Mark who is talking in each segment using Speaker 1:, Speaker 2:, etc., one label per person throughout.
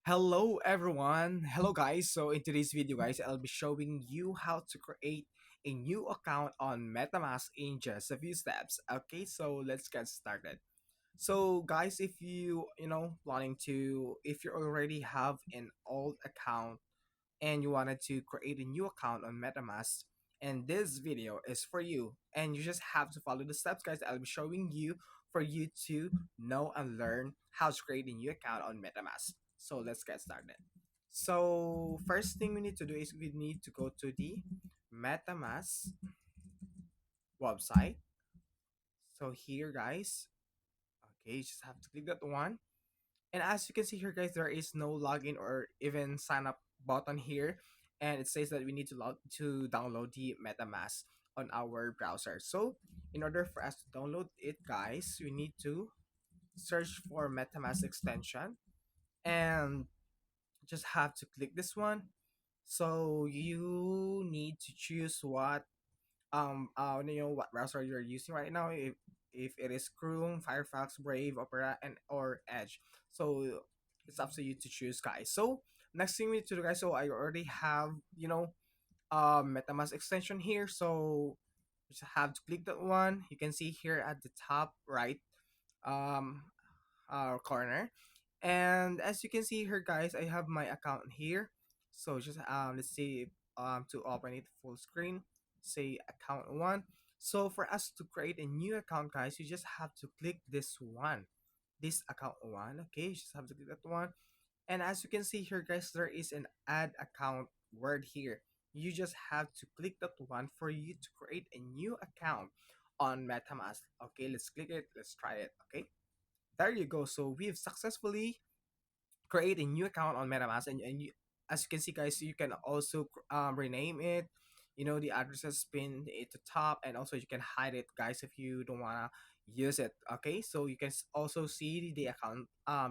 Speaker 1: Hello everyone. Hello guys. So in today's video guys, I'll be showing you how to create a new account on MetaMask in just a few steps. Okay, so let's get started. So guys, if planning to if you already have an old account and you wanted to create a new account on MetaMask, and this video is for you. And you just have to follow the steps, guys, that I'll be showing you for you to know and learn how to create a new account on MetaMask. So let's get started. So first thing we need to do is we need to go to the MetaMask website. So here, guys, okay, you just have to click that one. And as you can see here, guys, there is no login or even sign up button here. And it says that we need to download the MetaMask on our browser. So in order for us to download it, guys, we need to search for MetaMask extension and just have to click this one. So you need to choose what browser you're using right now, if it is Chrome, Firefox, Brave, Opera, and or Edge. So it's up to you to choose, guys. So next thing we need to do, guys, so I already have MetaMask extension here, so just have to click that one. You can see here at the top right um corner. And as you can see here, guys, I have my account here. So just let's see, to open it full screen, say account one. So for us to create a new account, guys, you just have to click this one, this account one. Okay, you just have to click that one. And as you can see here, guys, there is an add account word here. You just have to click that one for you to create a new account on MetaMask. Okay, let's click it, let's try it. Okay, there you go. So we've successfully create a new account on MetaMask, and as you can see, guys, you can also rename it. The addresses pinned at the top, and also you can hide it, guys, if you don't wanna use it. Okay, so you can also see the account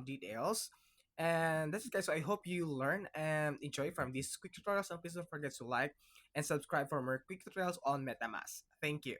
Speaker 1: details. And that's it, guys. So I hope you learn and enjoy from these quick tutorials, and please don't forget to like and subscribe for more quick tutorials on MetaMask. Thank you.